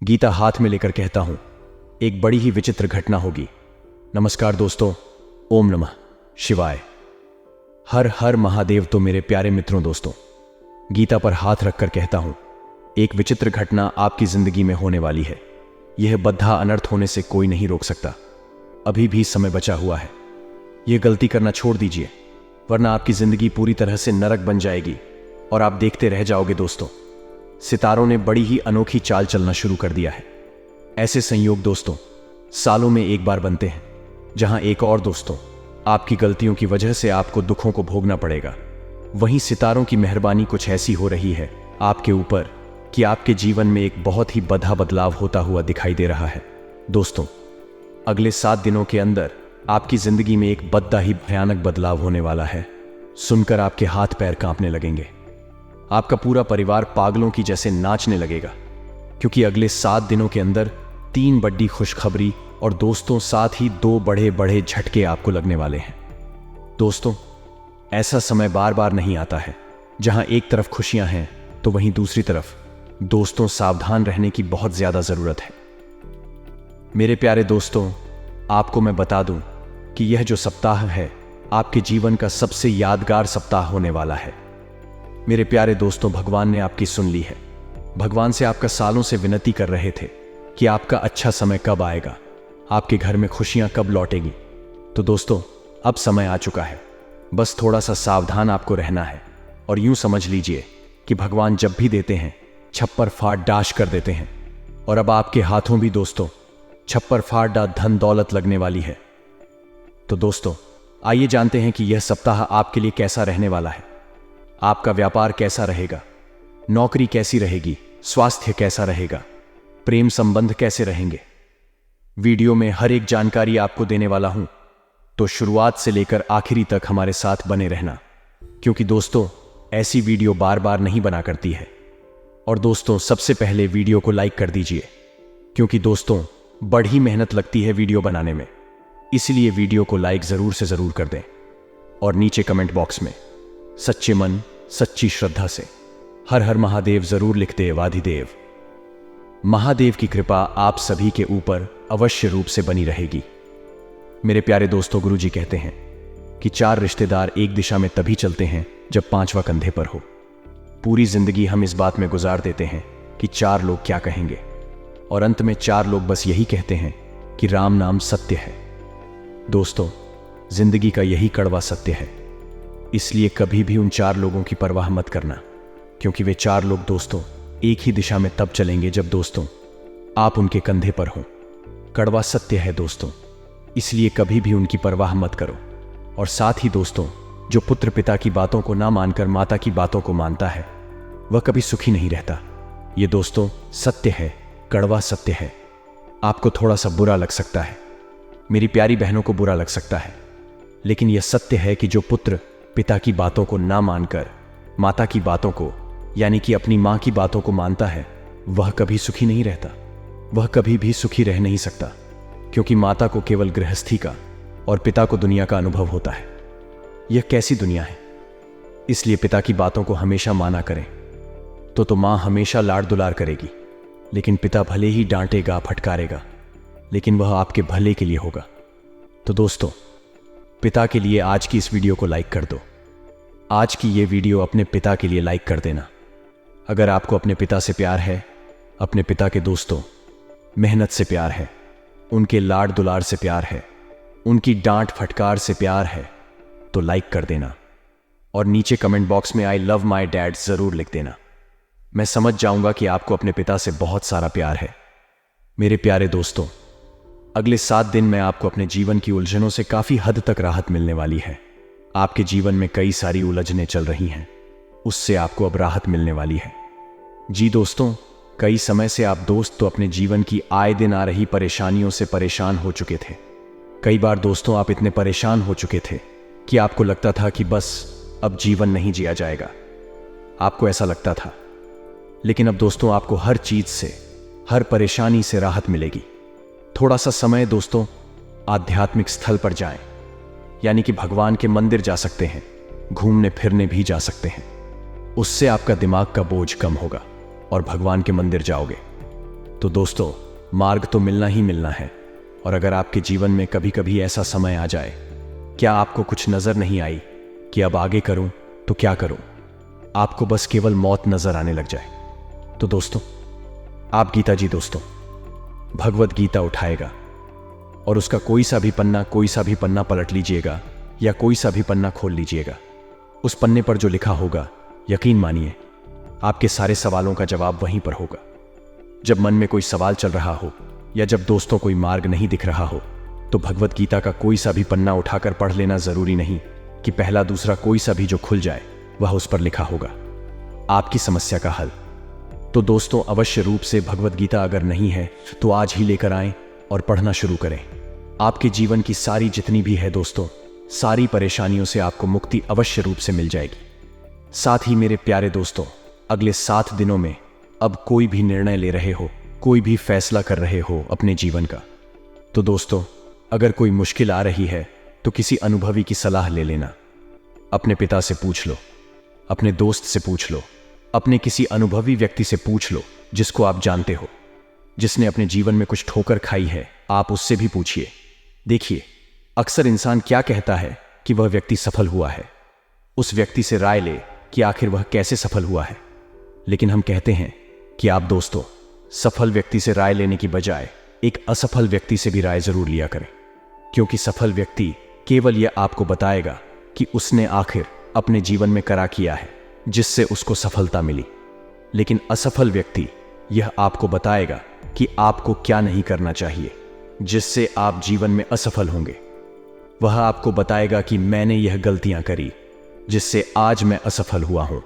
गीता हाथ में लेकर कहता हूं, एक बड़ी ही विचित्र घटना होगी। नमस्कार दोस्तों, ओम नमः शिवाय। हर हर महादेव। तो मेरे प्यारे मित्रों दोस्तों, गीता पर हाथ रखकर कहता हूं, एक विचित्र घटना आपकी जिंदगी में होने वाली है। यह बद्धा अनर्थ होने से कोई नहीं रोक सकता। अभी भी समय बचा हुआ है। यह गलती करना छोड़ दीजिए, वरना आपकी जिंदगी पूरी तरह से नरक बन जाएगी और आप देखते रह जाओगे। दोस्तों, सितारों ने बड़ी ही अनोखी चाल चलना शुरू कर दिया है। ऐसे संयोग दोस्तों सालों में एक बार बनते हैं, जहां एक और दोस्तों आपकी गलतियों की वजह से आपको दुखों को भोगना पड़ेगा। वहीं सितारों की मेहरबानी कुछ ऐसी हो रही है आपके ऊपर कि आपके जीवन में एक बहुत ही बड़ा बदलाव होता हुआ दिखाई दे रहा है। दोस्तों, अगले 7 दिनों के अंदर आपकी जिंदगी में एक बड़ा ही भयानक बदलाव होने वाला है। सुनकर आपके हाथ पैर कांपने लगेंगे। आपका पूरा परिवार पागलों की जैसे नाचने लगेगा, क्योंकि अगले 7 दिनों के अंदर 3 बड़ी खुशखबरी और दोस्तों साथ ही 2 बड़े बड़े झटके आपको लगने वाले हैं। दोस्तों, ऐसा समय बार बार नहीं आता है जहां एक तरफ खुशियां हैं तो वहीं दूसरी तरफ दोस्तों सावधान रहने की बहुत ज्यादा जरूरत है। मेरे प्यारे दोस्तों, आपको मैं बता दूं कि यह जो सप्ताह है आपके जीवन का सबसे यादगार सप्ताह होने वाला है। मेरे प्यारे दोस्तों, भगवान ने आपकी सुन ली है। भगवान से आपका सालों से विनती कर रहे थे कि आपका अच्छा समय कब आएगा, आपके घर में खुशियां कब लौटेगी। तो दोस्तों, अब समय आ चुका है। बस थोड़ा सा सावधान आपको रहना है और यूं समझ लीजिए कि भगवान जब भी देते हैं छप्पर फाड़ डाश कर देते हैं। और अब आपके हाथों भी दोस्तों छप्पर फाड़ डा धन दौलत लगने वाली है। तो दोस्तों, आइए जानते हैं कि यह सप्ताह आपके लिए कैसा रहने वाला है। आपका व्यापार कैसा रहेगा, नौकरी कैसी रहेगी, स्वास्थ्य कैसा रहेगा, प्रेम संबंध कैसे रहेंगे। वीडियो में हर एक जानकारी आपको देने वाला हूं, तो शुरुआत से लेकर आखिरी तक हमारे साथ बने रहना, क्योंकि दोस्तों ऐसी वीडियो बार बार नहीं बना करती है। और दोस्तों, सबसे पहले वीडियो को लाइक कर दीजिए, क्योंकि दोस्तों बड़ी मेहनत लगती है वीडियो बनाने में, इसलिए वीडियो को लाइक जरूर से जरूर कर दें। और नीचे कमेंट बॉक्स में सच्चे मन सच्ची श्रद्धा से हर हर महादेव जरूर लिख दे। वाधिदेव महादेव की कृपा आप सभी के ऊपर अवश्य रूप से बनी रहेगी। मेरे प्यारे दोस्तों, गुरुजी कहते हैं कि 4 रिश्तेदार एक दिशा में तभी चलते हैं जब 5वां कंधे पर हो। पूरी जिंदगी हम इस बात में गुजार देते हैं कि 4 लोग क्या कहेंगे, और अंत में 4 लोग बस यही कहते हैं कि राम नाम सत्य है। दोस्तों, जिंदगी का यही कड़वा सत्य है। इसलिए कभी भी उन 4 लोगों की परवाह मत करना, क्योंकि वे 4 लोग दोस्तों एक ही दिशा में तब चलेंगे जब दोस्तों आप उनके कंधे पर हो। कड़वा सत्य है दोस्तों, इसलिए कभी भी उनकी परवाह मत करो। और साथ ही दोस्तों, जो पुत्र पिता की बातों को ना मानकर माता की बातों को मानता है, वह कभी सुखी नहीं रहता। ये दोस्तों सत्य है, कड़वा सत्य है। आपको थोड़ा सा बुरा लग सकता है, मेरी प्यारी बहनों को बुरा लग सकता है, लेकिन यह सत्य है कि जो पुत्र पिता की बातों को ना मानकर माता की बातों को, यानी कि अपनी मां की बातों को मानता है, वह कभी सुखी नहीं रहता। वह कभी भी सुखी रह नहीं सकता, क्योंकि माता को केवल गृहस्थी का और पिता को दुनिया का अनुभव होता है। यह कैसी दुनिया है। इसलिए पिता की बातों को हमेशा माना करें, तो मां हमेशा लाड़ दुलार करेगी। लेकिन पिता भले ही डांटेगा फटकारेगा, लेकिन वह आपके भले के लिए होगा। तो दोस्तों, पिता के लिए आज की इस वीडियो को लाइक कर दो। आज की ये वीडियो अपने पिता के लिए लाइक कर देना। अगर आपको अपने पिता से प्यार है, अपने पिता के दोस्तों मेहनत से प्यार है, उनके लाड़ दुलार से प्यार है, उनकी डांट फटकार से प्यार है, तो लाइक कर देना। और नीचे कमेंट बॉक्स में आई लव माई डैड जरूर लिख देना। मैं समझ जाऊंगा कि आपको अपने पिता से बहुत सारा प्यार है। मेरे प्यारे दोस्तों, अगले 7 दिन में आपको अपने जीवन की उलझनों से काफी हद तक राहत मिलने वाली है। आपके जीवन में कई सारी उलझनें चल रही हैं, उससे आपको अब राहत मिलने वाली है। जी दोस्तों, कई समय से आप दोस्त तो अपने जीवन की आए दिन आ रही परेशानियों से परेशान हो चुके थे। कई बार दोस्तों आप इतने परेशान हो चुके थे कि आपको लगता था कि बस अब जीवन नहीं जिया जाएगा। आपको ऐसा लगता था, लेकिन अब दोस्तों आपको हर चीज से, हर परेशानी से राहत मिलेगी। थोड़ा सा समय दोस्तों आध्यात्मिक स्थल पर जाएं, यानी कि भगवान के मंदिर जा सकते हैं, घूमने फिरने भी जा सकते हैं। उससे आपका दिमाग का बोझ कम होगा और भगवान के मंदिर जाओगे तो दोस्तों, मार्ग तो मिलना ही मिलना है। और अगर आपके जीवन में कभी कभी ऐसा समय आ जाए, क्या आपको कुछ नजर नहीं आई कि अब आगे करूं तो क्या करूं, आपको बस केवल मौत नजर आने लग जाए, तो दोस्तों, आप गीता जी दोस्तों भगवत गीता उठाएगा और उसका कोई सा भी पन्ना पलट लीजिएगा या कोई सा भी पन्ना खोल लीजिएगा। उस पन्ने पर जो लिखा होगा, यकीन मानिए आपके सारे सवालों का जवाब वहीं पर होगा। जब मन में कोई सवाल चल रहा हो या जब दोस्तों कोई मार्ग नहीं दिख रहा हो, तो भगवत गीता का कोई सा भी पन्ना उठाकर पढ़ लेना जरूरी नहीं कि पहला दूसरा कोई सा भी जो खुल जाए वह उस पर लिखा होगा आपकी समस्या का हल। तो दोस्तों, अवश्य रूप से भगवत गीता अगर नहीं है तो आज ही लेकर आएं और पढ़ना शुरू करें। आपके जीवन की सारी जितनी भी है दोस्तों, सारी परेशानियों से आपको मुक्ति अवश्य रूप से मिल जाएगी। साथ ही मेरे प्यारे दोस्तों, अगले 7 दिनों में अब कोई भी निर्णय ले रहे हो, कोई भी फैसला कर रहे हो अपने जीवन का, तो दोस्तों, अगर कोई मुश्किल आ रही है तो किसी अनुभवी की सलाह ले लेना। अपने पिता से पूछ लो, अपने दोस्त से पूछ लो, अपने किसी अनुभवी व्यक्ति से पूछ लो जिसको आप जानते हो, जिसने अपने जीवन में कुछ ठोकर खाई है, आप उससे भी पूछिए। देखिए, अक्सर इंसान क्या कहता है कि वह व्यक्ति सफल हुआ है, उस व्यक्ति से राय ले कि आखिर वह कैसे सफल हुआ है। लेकिन हम कहते हैं कि आप दोस्तों, सफल व्यक्ति से राय लेने की बजाय एक असफल व्यक्ति से भी राय जरूर लिया करें, क्योंकि सफल व्यक्ति केवल यह आपको बताएगा कि उसने आखिर अपने जीवन में करा किया है जिससे उसको सफलता मिली, लेकिन असफल व्यक्ति यह आपको बताएगा कि आपको क्या नहीं करना चाहिए जिससे आप जीवन में असफल होंगे। वह आपको बताएगा कि मैंने यह गलतियां करी जिससे आज मैं असफल हुआ हूं।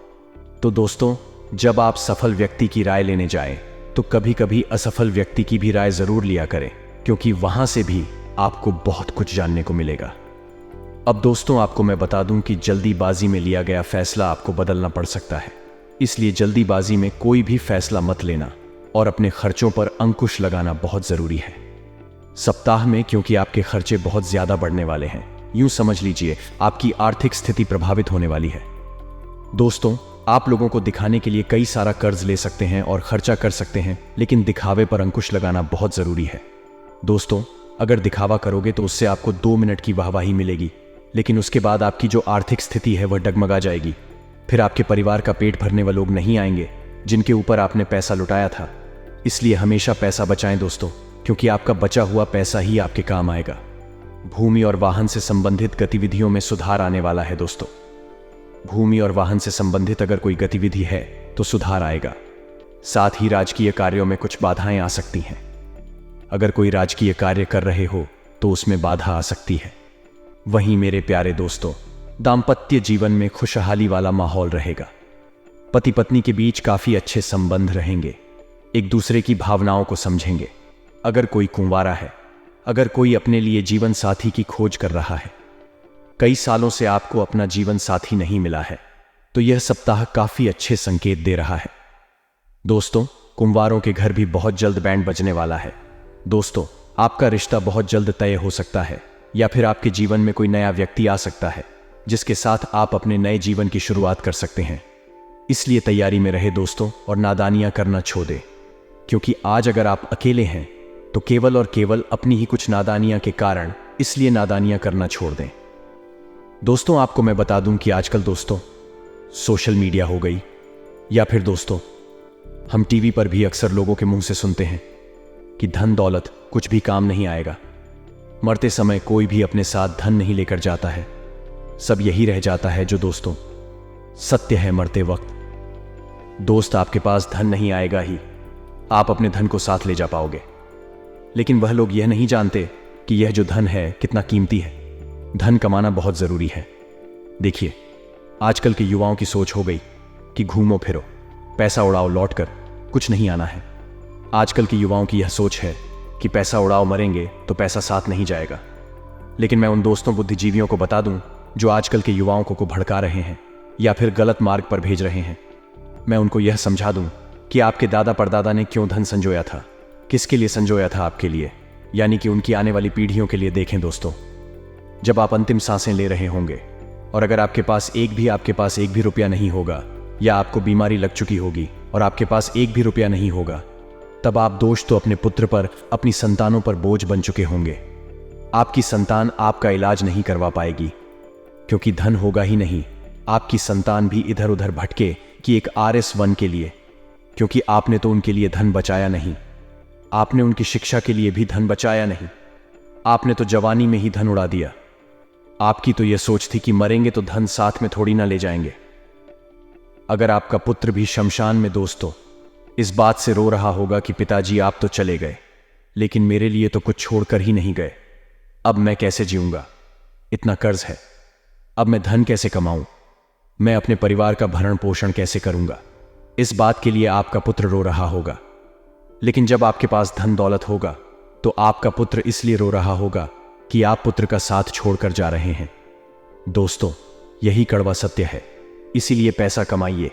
तो दोस्तों, जब आप सफल व्यक्ति की राय लेने जाएं, तो कभी कभी असफल व्यक्ति की भी राय जरूर लिया करें, क्योंकि वहां से भी आपको बहुत कुछ जानने को मिलेगा। अब दोस्तों, आपको मैं बता दूं कि जल्दीबाजी में लिया गया फैसला आपको बदलना पड़ सकता है, इसलिए जल्दीबाजी में कोई भी फैसला मत लेना और अपने खर्चों पर अंकुश लगाना बहुत जरूरी है सप्ताह में, क्योंकि आपके खर्चे बहुत ज्यादा बढ़ने वाले हैं। यूं समझ लीजिए आपकी आर्थिक स्थिति प्रभावित होने वाली है। दोस्तों, आप लोगों को दिखाने के लिए कई सारा कर्ज ले सकते हैं और खर्चा कर सकते हैं, लेकिन दिखावे पर अंकुश लगाना बहुत जरूरी है। दोस्तों, अगर दिखावा करोगे तो उससे आपको 2 मिनट की वाहवाही मिलेगी, लेकिन उसके बाद आपकी जो आर्थिक स्थिति है वह डगमगा जाएगी। फिर आपके परिवार का पेट भरने वाले लोग नहीं आएंगे जिनके ऊपर आपने पैसा लुटाया था। इसलिए हमेशा पैसा बचाएं दोस्तों, क्योंकि आपका बचा हुआ पैसा ही आपके काम आएगा। भूमि और वाहन से संबंधित गतिविधियों में सुधार आने वाला है दोस्तों। भूमि और वाहन से संबंधित अगर कोई गतिविधि है तो सुधार आएगा। साथ ही राजकीय कार्यों में कुछ बाधाएं आ सकती हैं। अगर कोई राजकीय कार्य कर रहे हो तो उसमें बाधा आ सकती है। वहीं मेरे प्यारे दोस्तों, दाम्पत्य जीवन में खुशहाली वाला माहौल रहेगा। पति पत्नी के बीच काफी अच्छे संबंध रहेंगे, एक दूसरे की भावनाओं को समझेंगे। अगर कोई कुंवारा है, अगर कोई अपने लिए जीवन साथी की खोज कर रहा है, कई सालों से आपको अपना जीवन साथी नहीं मिला है, तो यह सप्ताह काफी अच्छे संकेत दे रहा है। दोस्तों, कुंवारों के घर भी बहुत जल्द बैंड बजने वाला है। दोस्तों, आपका रिश्ता बहुत जल्द तय हो सकता है, या फिर आपके जीवन में कोई नया व्यक्ति आ सकता है जिसके साथ आप अपने नए जीवन की शुरुआत कर सकते हैं। इसलिए तैयारी में रहे दोस्तों और नादानियां करना छोड़ दें, क्योंकि आज अगर आप अकेले हैं तो केवल और केवल अपनी ही कुछ नादानियां के कारण इसलिए नादानियां करना छोड़ दें। दोस्तों, आपको मैं बता दूं कि आजकल दोस्तों सोशल मीडिया हो गई, या फिर दोस्तों हम टीवी पर भी अक्सर लोगों के मुंह से सुनते हैं कि धन दौलत कुछ भी काम नहीं आएगा। मरते समय कोई भी अपने साथ धन नहीं लेकर जाता है, सब यही रह जाता है जो दोस्तों सत्य है मरते वक्त। दोस्त, आपके पास धन नहीं आएगा ही, आप अपने धन को साथ ले जा पाओगे, लेकिन वह लोग यह नहीं जानते कि यह जो धन है कितना कीमती है। धन कमाना बहुत जरूरी है। देखिए, आजकल के युवाओं की सोच हो गई कि घूमो फिरो, पैसा उड़ाओ, लौट कर कुछ नहीं आना है। आजकल के युवाओं की यह सोच है कि पैसा उड़ाओ, मरेंगे तो पैसा साथ नहीं जाएगा। लेकिन मैं उन दोस्तों बुद्धिजीवियों को बता दूं जो आजकल के युवाओं को भड़का रहे हैं या फिर गलत मार्ग पर भेज रहे हैं, मैं उनको यह समझा दूं कि आपके दादा परदादा ने क्यों धन संजोया था, किसके लिए संजोया था, आपके लिए, यानी कि उनकी आने वाली पीढ़ियों के लिए। देखें दोस्तों, जब आप अंतिम सांसें ले रहे होंगे और अगर आपके पास एक भी रुपया नहीं होगा, या आपको बीमारी लग चुकी होगी और आपके पास एक भी रुपया नहीं होगा, तब आप दोष तो अपने पुत्र पर, अपनी संतानों पर बोझ बन चुके होंगे। आपकी संतान आपका इलाज नहीं करवा पाएगी, क्योंकि धन होगा ही नहीं। आपकी संतान भी इधर उधर भटके कि एक RS1 के लिए, क्योंकि आपने तो उनके लिए धन बचाया नहीं। आपने उनकी शिक्षा के लिए भी धन बचाया नहीं। आपने तो जवानी में ही धन उड़ा दिया। आपकी तो यह सोच थी कि मरेंगे तो धन साथ में थोड़ी ना ले जाएंगे। अगर आपका पुत्र भी शमशान में दोस्तों इस बात से रो रहा होगा कि पिताजी आप तो चले गए, लेकिन मेरे लिए तो कुछ छोड़कर ही नहीं गए। अब मैं कैसे जीऊंगा? इतना कर्ज है। अब मैं धन कैसे कमाऊं? मैं अपने परिवार का भरण पोषण कैसे करूंगा? इस बात के लिए आपका पुत्र रो रहा होगा। लेकिन जब आपके पास धन दौलत होगा तो आपका पुत्र इसलिए रो रहा होगा कि आप पुत्र का साथ छोड़कर जा रहे हैं। दोस्तों, यही कड़वा सत्य है। इसीलिए पैसा कमाइए,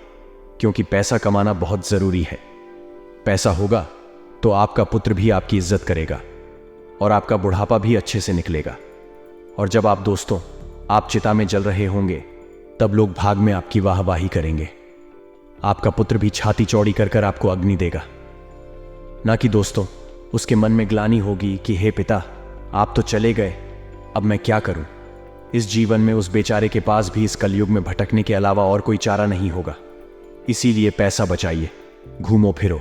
क्योंकि पैसा कमाना बहुत जरूरी है। पैसा होगा तो आपका पुत्र भी आपकी इज्जत करेगा और आपका बुढ़ापा भी अच्छे से निकलेगा। और जब आप दोस्तों आप चिता में जल रहे होंगे, तब लोग भाग में आपकी वाहवाही करेंगे। आपका पुत्र भी छाती चौड़ी कर कर आपको अग्नि देगा, ना कि दोस्तों उसके मन में ग्लानि होगी कि हे पिता, आप तो चले गए, अब मैं क्या करूं? इस जीवन में उस बेचारे के पास भी इस कलयुग में भटकने के अलावा और कोई चारा नहीं होगा। इसीलिए पैसा बचाइए, घूमो फिरो,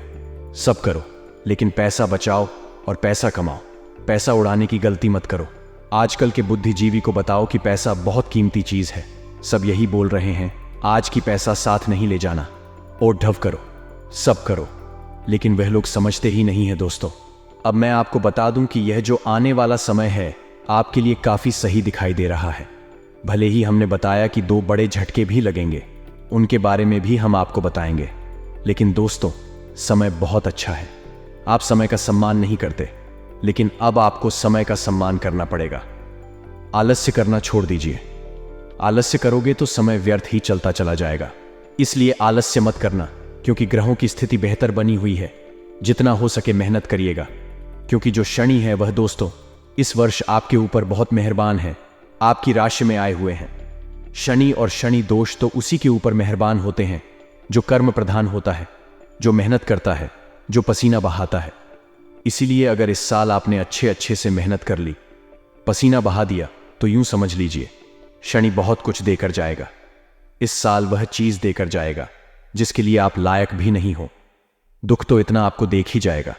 सब करो, लेकिन पैसा बचाओ और पैसा कमाओ। पैसा उड़ाने की गलती मत करो। आजकल के बुद्धिजीवी को बताओ कि पैसा बहुत कीमती चीज है। सब यही बोल रहे हैं, आज की पैसा साथ नहीं ले जाना, ओढ़-ढव करो, सब करो, लेकिन वह लोग समझते ही नहीं है दोस्तों। अब मैं आपको बता दूं कि यह जो आने वाला समय है आपके लिए काफी सही दिखाई दे रहा है। भले ही हमने बताया कि 2 बड़े झटके भी लगेंगे, उनके बारे में भी हम आपको बताएंगे, लेकिन दोस्तों समय बहुत अच्छा है। आप समय का सम्मान नहीं करते, लेकिन अब आपको समय का सम्मान करना पड़ेगा। आलस्य करना छोड़ दीजिए। आलस्य करोगे तो समय व्यर्थ ही चलता चला जाएगा। इसलिए आलस्य मत करना, क्योंकि ग्रहों की स्थिति बेहतर बनी हुई है। जितना हो सके मेहनत करिएगा, क्योंकि जो शनि है वह दोस्तों इस वर्ष आपके ऊपर बहुत मेहरबान है, आपकी राशि में आए हुए हैं। शनि और शनि दोष तो उसी के ऊपर मेहरबान होते हैं जो कर्म प्रधान होता है, जो मेहनत करता है, जो पसीना बहाता है। इसीलिए अगर इस साल आपने अच्छे से मेहनत कर ली, पसीना बहा दिया, तो यूं समझ लीजिए शनि बहुत कुछ देकर जाएगा। इस साल वह चीज देकर जाएगा जिसके लिए आप लायक भी नहीं हो। दुख तो इतना आपको देख ही जाएगा।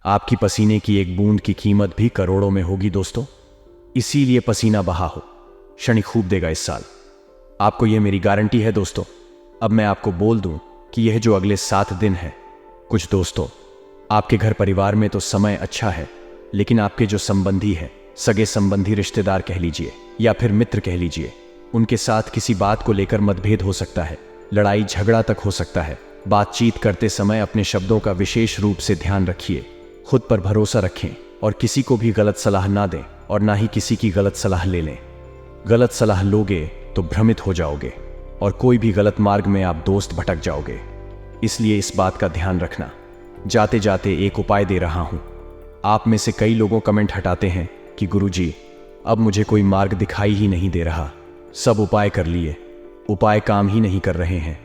आपकी पसीने की एक बूंद की कीमत भी करोड़ों में होगी दोस्तों। इसीलिए पसीना बहा हो, शनि खूब देगा इस साल, आपको यह मेरी गारंटी है दोस्तों। अब मैं आपको बोल दूं कि यह जो अगले 7 दिन है, कुछ दोस्तों आपके घर परिवार में तो समय अच्छा है, लेकिन आपके जो संबंधी हैं, सगे संबंधी, रिश्तेदार कह लीजिए या फिर मित्र कह लीजिए, उनके साथ किसी बात को लेकर मतभेद हो सकता है, लड़ाई झगड़ा तक हो सकता है। बातचीत करते समय अपने शब्दों का विशेष रूप से ध्यान रखिए, खुद पर भरोसा रखें और किसी को भी गलत सलाह ना दें और ना ही किसी की गलत सलाह ले लें। गलत सलाह लोगे तो भ्रमित हो जाओगे और कोई भी गलत मार्ग में आप दोस्त भटक जाओगे। इसलिए इस बात का ध्यान रखना। जाते जाते एक उपाय दे रहा हूं। आप में से कई लोगों कमेंट हटाते हैं कि गुरुजी अब मुझे कोई मार्ग दिखाई ही नहीं दे रहा, सब उपाय कर लिए, उपाय काम ही नहीं कर रहे हैं।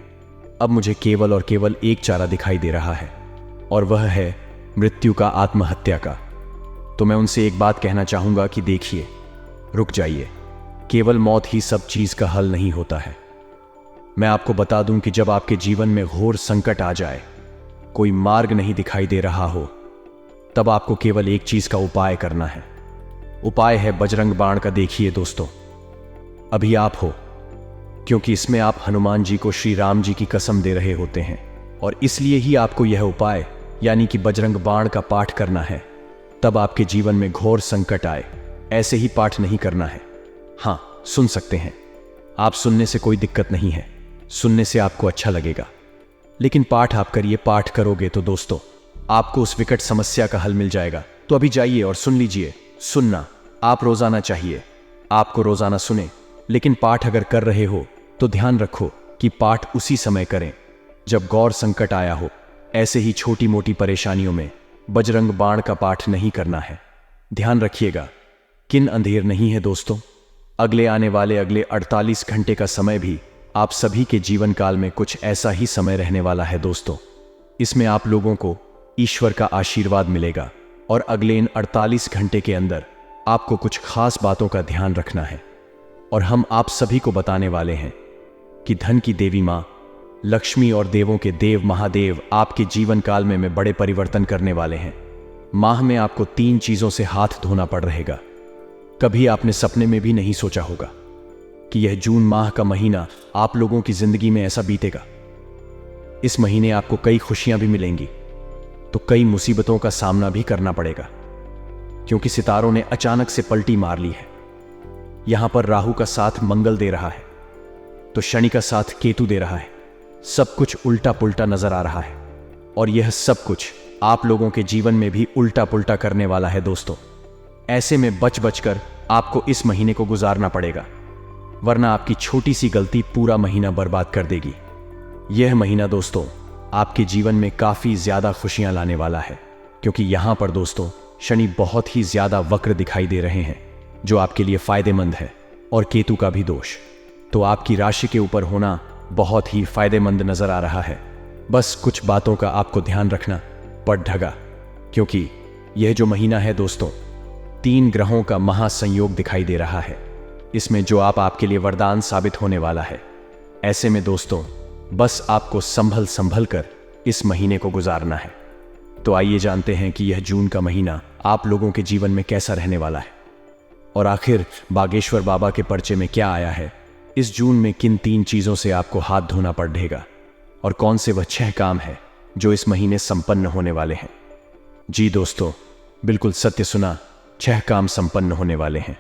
अब मुझे केवल और केवल एक चारा दिखाई दे रहा है, और वह है मृत्यु का, आत्महत्या का। तो मैं उनसे एक बात कहना चाहूंगा कि देखिए, रुक जाइए, केवल मौत ही सब चीज का हल नहीं होता है। मैं आपको बता दूं कि जब आपके जीवन में घोर संकट आ जाए, कोई मार्ग नहीं दिखाई दे रहा हो, तब आपको केवल एक चीज का उपाय करना है। उपाय है बजरंग बाण का। देखिए दोस्तों, अभी आप हो, क्योंकि इसमें आप हनुमान जी को श्री राम जी की कसम दे रहे होते हैं, और इसलिए ही आपको यह उपाय यानी कि बजरंग बाण का पाठ करना है। तब आपके जीवन में घोर संकट आए, ऐसे ही पाठ नहीं करना है। हाँ, सुन सकते हैं आप, सुनने से कोई दिक्कत नहीं है, सुनने से आपको अच्छा लगेगा, लेकिन पाठ आप करिए। पाठ करोगे तो दोस्तों आपको उस विकट समस्या का हल मिल जाएगा। तो अभी जाइए और सुन लीजिए। सुनना आप रोजाना चाहिए, आपको रोजाना सुने, लेकिन पाठ अगर कर रहे हो तो ध्यान रखो कि पाठ उसी समय करें जब गौर संकट आया हो। ऐसे ही छोटी मोटी परेशानियों में बजरंग बाण का पाठ नहीं करना है। ध्यान रखिएगा, किन अंधेर नहीं है दोस्तों। अगले आने वाले अगले 48 घंटे का समय भी आप सभी के जीवन काल में कुछ ऐसा ही समय रहने वाला है दोस्तों। इसमें आप लोगों को ईश्वर का आशीर्वाद मिलेगा और अगले इन 48 घंटे के अंदर आपको कुछ खास बातों का ध्यान रखना है। और हम आप सभी को बताने वाले हैं कि धन की देवी माँ लक्ष्मी और देवों के देव महादेव आपके जीवन काल में बड़े परिवर्तन करने वाले हैं। माह में आपको 3 चीजों से हाथ धोना पड़ रहेगा। कभी आपने सपने में भी नहीं सोचा होगा कि यह जून माह का महीना आप लोगों की जिंदगी में ऐसा बीतेगा। इस महीने आपको कई खुशियां भी मिलेंगी तो कई मुसीबतों का सामना भी करना पड़ेगा, क्योंकि सितारों ने अचानक से पलटी मार ली है। यहां पर राहु का साथ मंगल दे रहा है तो शनि का साथ केतु दे रहा है। सब कुछ उल्टा पुल्टा नजर आ रहा है और यह सब कुछ आप लोगों के जीवन में भी उल्टा पुल्टा करने वाला है दोस्तों। ऐसे में बच बचकर आपको इस महीने को गुजारना पड़ेगा, वरना आपकी छोटी सी गलती पूरा महीना बर्बाद कर देगी। यह महीना दोस्तों आपके जीवन में काफी ज्यादा खुशियां लाने वाला है, क्योंकि यहां पर दोस्तों शनि बहुत ही ज्यादा वक्र दिखाई दे रहे हैं, जो आपके लिए फायदेमंद है, और केतु का भी दोष तो आपकी राशि के ऊपर होना बहुत ही फायदेमंद नजर आ रहा है। बस कुछ बातों का आपको ध्यान रखना पड़ेगा, क्योंकि यह जो महीना है दोस्तों 3 ग्रहों का महासंयोग दिखाई दे रहा है। इसमें जो आपके लिए वरदान साबित होने वाला है। ऐसे में दोस्तों बस आपको संभल कर इस महीने को गुजारना है। तो आइए जानते हैं कि यह जून का महीना आप लोगों के जीवन में कैसा रहने वाला है, और आखिर बागेश्वर बाबा के पर्चे में क्या आया है। इस जून में किन 3 चीजों से आपको हाथ धोना पड़ेगा और कौन से वह 6 काम है जो इस महीने संपन्न होने वाले हैं। जी दोस्तों, बिल्कुल सत्य सुना, 6 काम संपन्न होने वाले हैं।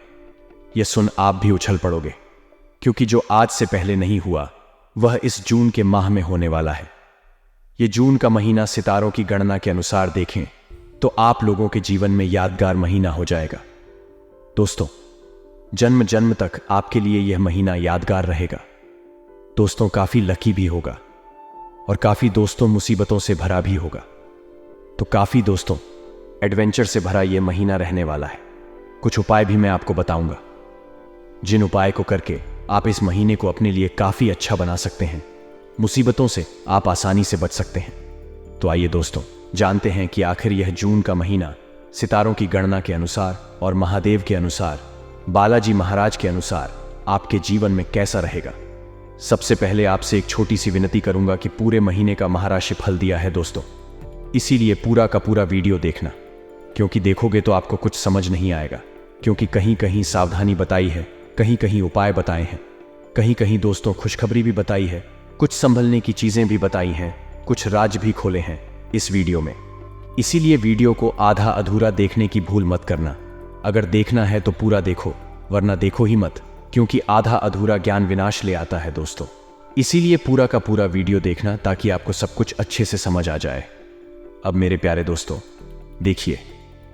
यह सुन आप भी उछल पड़ोगे, क्योंकि जो आज से पहले नहीं हुआ वह इस जून के माह में होने वाला है। यह जून का महीना सितारों की गणना के अनुसार देखें तो आप लोगों के जीवन में यादगार महीना हो जाएगा। दोस्तों जन्म जन्म तक आपके लिए यह महीना यादगार रहेगा। दोस्तों काफी लकी भी होगा और काफी दोस्तों मुसीबतों से भरा भी होगा। तो काफी दोस्तों एडवेंचर से भरा यह महीना रहने वाला है। कुछ उपाय भी मैं आपको बताऊंगा, जिन उपाय को करके आप इस महीने को अपने लिए काफी अच्छा बना सकते हैं। मुसीबतों से आप आसानी से बच सकते हैं। तो आइए दोस्तों जानते हैं कि आखिर यह जून का महीना सितारों की गणना के अनुसार और महादेव के अनुसार, बालाजी महाराज के अनुसार आपके जीवन में कैसा रहेगा। सबसे पहले आपसे एक छोटी सी विनती करूंगा कि पूरे महीने का महाराशि फल दिया है दोस्तों, इसीलिए पूरा का पूरा वीडियो देखना, क्योंकि देखोगे तो आपको कुछ समझ नहीं आएगा, क्योंकि कहीं कहीं सावधानी बताई है, कहीं कहीं उपाय बताए हैं, कहीं कहीं दोस्तों खुशखबरी भी बताई है, कुछ संभलने की चीजें भी बताई हैं, कुछ राज भी खोले हैं इस वीडियो में। इसीलिए वीडियो को आधा अधूरा देखने की भूल मत करना। अगर देखना है तो पूरा देखो, वरना देखो ही मत, क्योंकि आधा अधूरा ज्ञान विनाश ले आता है दोस्तों। इसीलिए पूरा का पूरा वीडियो देखना, ताकि आपको सब कुछ अच्छे से समझ आ जाए। अब मेरे प्यारे दोस्तों देखिए,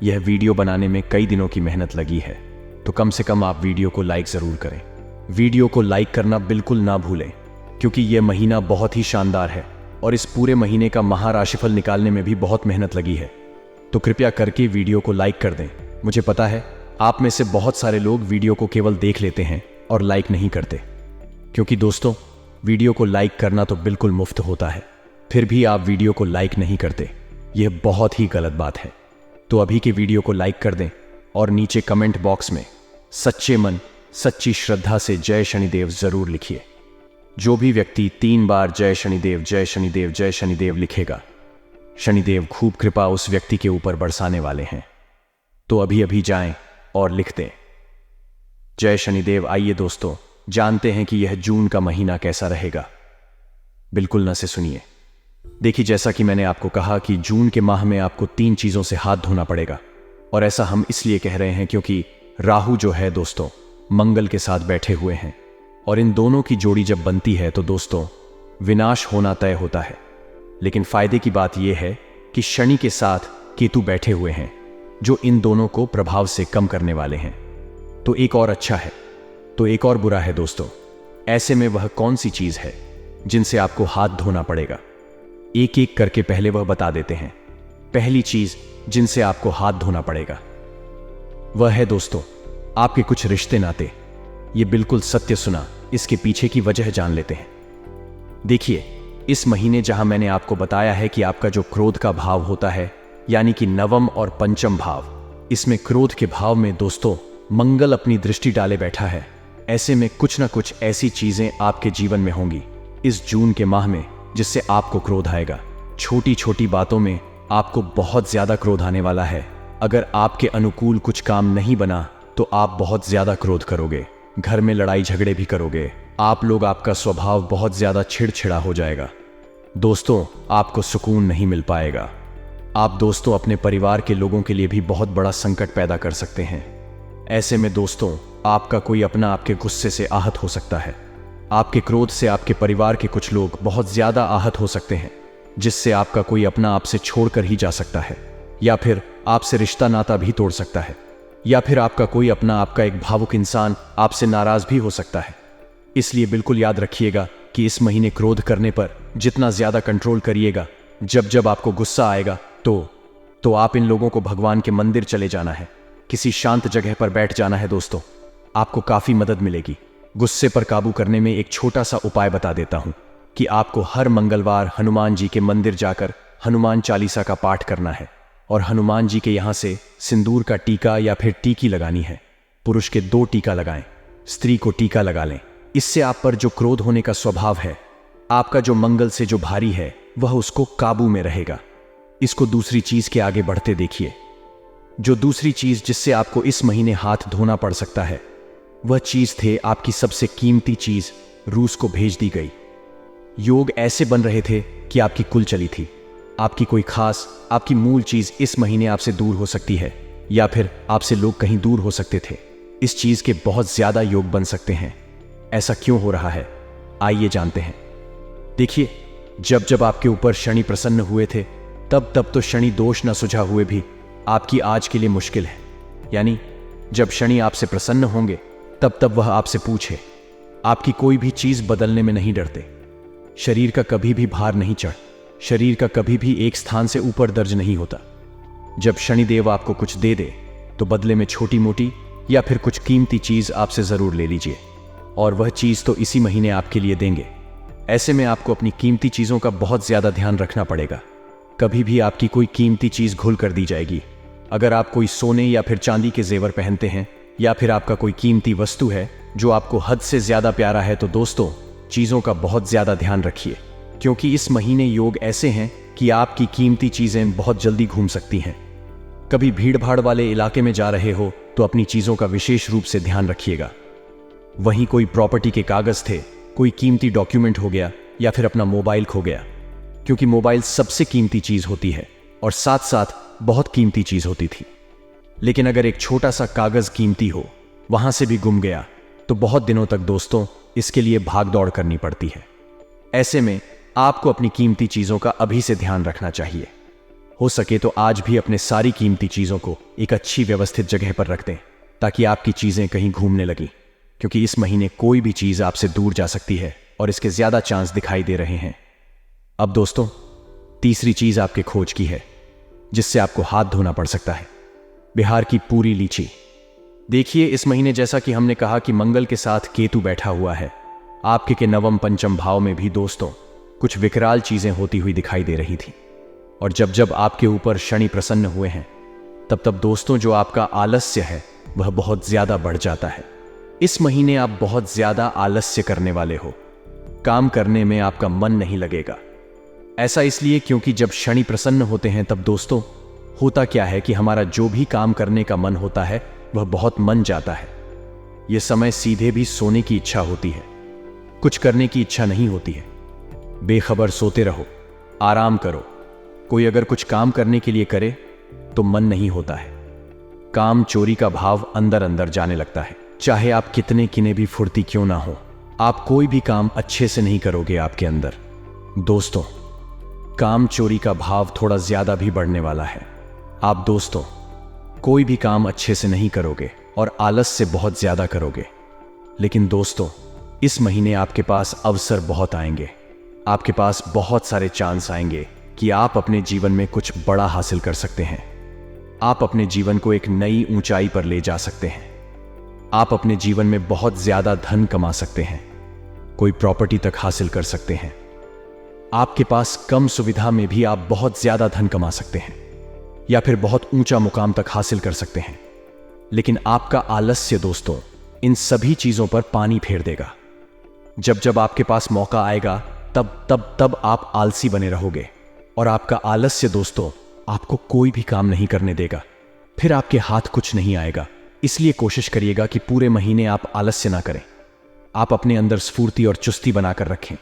यह वीडियो बनाने में कई दिनों की मेहनत लगी है, तो कम से कम आप वीडियो को लाइक जरूर करें। वीडियो को लाइक करना बिल्कुल ना भूलें, क्योंकि यह महीना बहुत ही शानदार है और इस पूरे महीने का महाराशिफल निकालने में भी बहुत मेहनत लगी है। तो कृपया करके वीडियो को लाइक कर दें। मुझे पता है आप में से बहुत सारे लोग वीडियो को केवल देख लेते हैं और लाइक नहीं करते, क्योंकि दोस्तों वीडियो को लाइक करना तो बिल्कुल मुफ्त होता है, फिर भी आप वीडियो को लाइक नहीं करते। यह बहुत ही गलत बात है। तो अभी के वीडियो को लाइक कर दें और नीचे कमेंट बॉक्स में सच्चे मन सच्ची श्रद्धा से जय शनिदेव जरूर लिखिए। जो भी व्यक्ति 3 बार जय शनिदेव जय शनिदेव जय शनिदेव लिखेगा, शनिदेव खूब कृपा उस व्यक्ति के ऊपर बरसाने वाले हैं। तो अभी अभी जाएं और लिख दें जय शनिदेव। आइए दोस्तों जानते हैं कि यह जून का महीना कैसा रहेगा। बिल्कुल न से सुनिए। देखिए, जैसा कि मैंने आपको कहा कि जून के माह में आपको 3 चीजों से हाथ धोना पड़ेगा, और ऐसा हम इसलिए कह रहे हैं क्योंकि राहु जो है दोस्तों मंगल के साथ बैठे हुए हैं, और इन दोनों की जोड़ी जब बनती है तो दोस्तों विनाश होना तय होता है। लेकिन फायदे की बात यह है कि शनि के साथ केतु बैठे हुए हैं, जो इन दोनों को प्रभाव से कम करने वाले हैं। तो एक और अच्छा है तो एक और बुरा है दोस्तों। ऐसे में वह कौन सी चीज है जिनसे आपको हाथ धोना पड़ेगा, एक एक करके पहले वह बता देते हैं। पहली चीज जिनसे आपको हाथ धोना पड़ेगा वह है दोस्तों आपके कुछ रिश्ते नाते। ये बिल्कुल सत्य सुना, इसके पीछे की वजह जान लेते हैं। देखिए, इस महीने जहां मैंने आपको बताया है कि आपका जो क्रोध का भाव होता है, यानी कि नवम और पंचम भाव, इसमें क्रोध के भाव में दोस्तों मंगल अपनी दृष्टि डाले बैठा है। ऐसे में कुछ ना कुछ ऐसी चीजें आपके जीवन में होंगी इस जून के माह में जिससे आपको क्रोध आएगा। छोटी छोटी बातों में आपको बहुत ज्यादा क्रोध आने वाला है। अगर आपके अनुकूल कुछ काम नहीं बना तो आप बहुत ज्यादा क्रोध करोगे, घर में लड़ाई झगड़े भी करोगे। आपका स्वभाव बहुत ज्यादा चिड़चिड़ा हो जाएगा। दोस्तों, आपको सुकून नहीं मिल पाएगा। आप दोस्तों अपने परिवार के लोगों के लिए भी बहुत बड़ा संकट पैदा कर सकते हैं। ऐसे में दोस्तों आपका कोई अपना आपके गुस्से से आहत हो सकता है। आपके क्रोध से आपके परिवार के कुछ लोग बहुत ज्यादा आहत हो सकते हैं, जिससे आपका कोई अपना आपसे छोड़कर ही जा सकता है, या फिर आपसे रिश्ता नाता भी तोड़ सकता है, या फिर आपका कोई अपना आपका एक भावुक इंसान आपसे नाराज भी हो सकता है। इसलिए बिल्कुल याद रखिएगा कि इस महीने क्रोध करने पर जितना ज्यादा कंट्रोल करिएगा, जब जब आपको गुस्सा आएगा तो आप इन लोगों को भगवान के मंदिर चले जाना है, किसी शांत जगह पर बैठ जाना है। दोस्तों, आपको काफी मदद मिलेगी। गुस्से पर काबू करने में एक छोटा सा उपाय बता देता हूं कि आपको हर मंगलवार हनुमान जी के मंदिर जाकर हनुमान चालीसा का पाठ करना है और हनुमान जी के यहां से सिंदूर का टीका या फिर टीकी लगानी है। पुरुष के 2 टीका लगाएं, स्त्री को टीका लगा लें। इससे आप पर जो क्रोध होने का स्वभाव है, आपका जो मंगल से जो भारी है, वह उसको काबू में रहेगा। इसको दूसरी चीज के आगे बढ़ते देखिए। जो दूसरी चीज जिससे आपको इस महीने हाथ धोना पड़ सकता है, वह चीज थे आपकी सबसे कीमती चीज रूस को भेज दी गई। योग ऐसे बन रहे थे कि आपकी कुल चली थी। आपकी कोई खास, आपकी मूल चीज इस महीने आपसे दूर हो सकती है, या फिर आपसे लोग कहीं दूर हो सकते थे। इस चीज के बहुत ज्यादा योग बन सकते हैं। ऐसा क्यों हो रहा है, आइए जानते हैं। देखिए, जब जब आपके ऊपर शनि प्रसन्न हुए थे, तब तो शनि दोष न सुझा हुए भी आपकी आज के लिए मुश्किल है। यानी जब शनि आपसे प्रसन्न होंगे तब वह आपसे पूछे। आपकी कोई भी चीज बदलने में नहीं डरते। शरीर का कभी भी भार नहीं चढ़, शरीर का कभी भी एक स्थान से ऊपर दर्ज नहीं होता। जब शनिदेव आपको कुछ दे दे तो बदले में छोटी मोटी या फिर कुछ कीमती चीज आपसे जरूर ले लीजिए, और वह चीज तो इसी महीने आपके लिए देंगे। ऐसे में आपको अपनी कीमती चीजों का बहुत ज्यादा ध्यान रखना पड़ेगा। कभी भी आपकी कोई कीमती चीज घुल कर दी जाएगी। अगर आप कोई सोने या फिर चांदी के जेवर पहनते हैं, या फिर आपका कोई कीमती वस्तु है जो आपको हद से ज्यादा प्यारा है, तो दोस्तों चीजों का बहुत ज्यादा ध्यान रखिए, क्योंकि इस महीने योग ऐसे हैं कि आपकी कीमती चीजें बहुत जल्दी घूम सकती हैं। कभी भीड़ भाड़ वाले इलाके में जा रहे हो तो अपनी चीजों का विशेष रूप से ध्यान रखिएगा। वहीं कोई प्रॉपर्टी के कागज थे, कोई कीमती डॉक्यूमेंट हो गया, या फिर अपना मोबाइल खो गया, क्योंकि मोबाइल सबसे कीमती चीज होती है और साथ साथ बहुत कीमती चीज होती थी। लेकिन अगर एक छोटा सा कागज कीमती हो वहां से भी गुम गया तो बहुत दिनों तक दोस्तों इसके लिए भाग दौड़ करनी पड़ती है। ऐसे में आपको अपनी कीमती चीजों का अभी से ध्यान रखना चाहिए। हो सके तो आज भी अपने सारी कीमती चीजों को एक अच्छी व्यवस्थित जगह पर रख दें, ताकि आपकी चीजें कहीं घूमने लगी, क्योंकि इस महीने कोई भी चीज आपसे दूर जा सकती है और इसके ज्यादा चांस दिखाई दे रहे हैं। अब दोस्तों, तीसरी चीज आपके खोज की है, जिससे आपको हाथ धोना पड़ सकता है। बिहार की पूरी लीची। देखिए, इस महीने जैसा कि हमने कहा कि मंगल के साथ केतु बैठा हुआ है, आपके के नवम पंचम भाव में भी दोस्तों कुछ विकराल चीजें होती हुई दिखाई दे रही थी। और जब जब आपके ऊपर शनि प्रसन्न हुए हैं, तब दोस्तों जो आपका आलस्य है वह बहुत ज्यादा बढ़ जाता है। इस महीने आप बहुत ज्यादा आलस्य करने वाले हो। काम करने में आपका मन नहीं लगेगा। ऐसा इसलिए क्योंकि जब शनि प्रसन्न होते हैं तब दोस्तों होता क्या है कि हमारा जो भी काम करने का मन होता है वह बहुत मन जाता है। यह समय सीधे भी सोने की इच्छा होती है, कुछ करने की इच्छा नहीं होती है। बेखबर सोते रहो, आराम करो। कोई अगर कुछ काम करने के लिए करे तो मन नहीं होता है। काम चोरी का भाव अंदर अंदर जाने लगता है। चाहे आप कितने किने भी फुर्ती क्यों ना हो, आप कोई भी काम अच्छे से नहीं करोगे आपके अंदर। दोस्तों, काम चोरी का भाव थोड़ा ज्यादा भी बढ़ने वाला है। आप दोस्तों कोई भी काम अच्छे से नहीं करोगे और आलस से बहुत ज्यादा करोगे। लेकिन दोस्तों, इस महीने आपके पास अवसर बहुत आएंगे। आपके पास बहुत सारे चांस आएंगे कि आप अपने जीवन में कुछ बड़ा हासिल कर सकते हैं। आप अपने जीवन को एक नई ऊंचाई पर ले जा सकते हैं। आप अपने जीवन में बहुत ज्यादा धन कमा सकते हैं। कोई प्रॉपर्टी तक हासिल कर सकते हैं। आपके पास कम सुविधा में भी आप बहुत ज्यादा धन कमा सकते हैं या फिर बहुत ऊंचा मुकाम तक हासिल कर सकते हैं। लेकिन आपका आलस्य दोस्तों इन सभी चीजों पर पानी फेर देगा। जब जब आपके पास मौका आएगा तब आप आलसी बने रहोगे और आपका आलस्य दोस्तों आपको कोई भी काम नहीं करने देगा। फिर आपके हाथ कुछ नहीं आएगा। इसलिए कोशिश करिएगा कि पूरे महीने आप आलस्य ना करें। आप अपने अंदर स्फूर्ति और चुस्ती बनाकर रखें।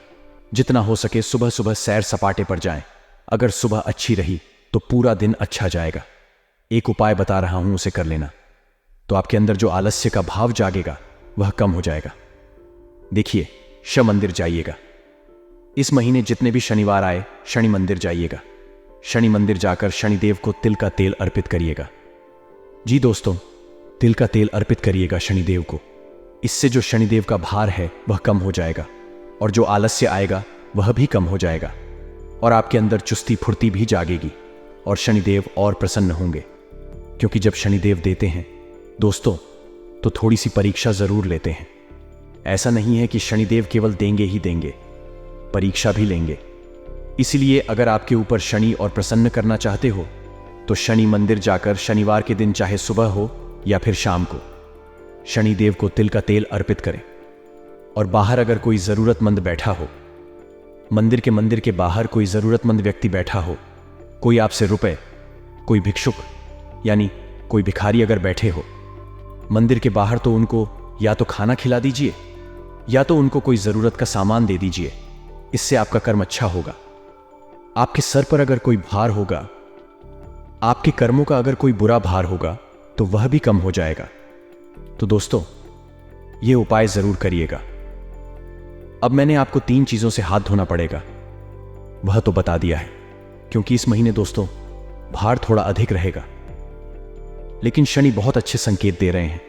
जितना हो सके सुबह सुबह सैर सपाटे पर जाएं। अगर सुबह अच्छी रही तो पूरा दिन अच्छा जाएगा। एक उपाय बता रहा हूं, उसे कर लेना तो आपके अंदर जो आलस्य का भाव जागेगा वह कम हो जाएगा। देखिए, शनि मंदिर जाइएगा। इस महीने जितने भी शनिवार आए शनि मंदिर जाइएगा। शनि मंदिर जाकर शनिदेव को तिल का तेल अर्पित करिएगा। जी दोस्तों, तिल का तेल अर्पित करिएगा शनिदेव को। इससे जो शनिदेव का भार है वह कम हो जाएगा और जो आलस्य आएगा वह भी कम हो जाएगा और आपके अंदर चुस्ती फुर्ती भी जागेगी और शनिदेव और प्रसन्न होंगे। क्योंकि जब शनिदेव देते हैं दोस्तों तो थोड़ी सी परीक्षा जरूर लेते हैं। ऐसा नहीं है कि शनिदेव केवल देंगे ही देंगे, परीक्षा भी लेंगे। इसलिए अगर आपके ऊपर शनि और प्रसन्न करना चाहते हो तो शनि मंदिर जाकर शनिवार के दिन चाहे सुबह हो या फिर शाम को शनिदेव को तिल का तेल अर्पित करें। और बाहर अगर कोई जरूरतमंद बैठा हो, मंदिर के बाहर कोई जरूरतमंद व्यक्ति बैठा हो, कोई आपसे रुपए, कोई भिक्षुक यानी कोई भिखारी अगर बैठे हो मंदिर के बाहर, तो उनको या तो खाना खिला दीजिए या तो उनको कोई जरूरत का सामान दे दीजिए। इससे आपका कर्म अच्छा होगा। आपके सर पर अगर कोई भार होगा, आपके कर्मों का अगर कोई बुरा भार होगा तो वह भी कम हो जाएगा। तो दोस्तों यह उपाय जरूर करिएगा। अब मैंने आपको 3 चीजों से हाथ धोना पड़ेगा वह तो बता दिया है, क्योंकि इस महीने दोस्तों भार थोड़ा अधिक रहेगा। लेकिन शनि बहुत अच्छे संकेत दे रहे हैं।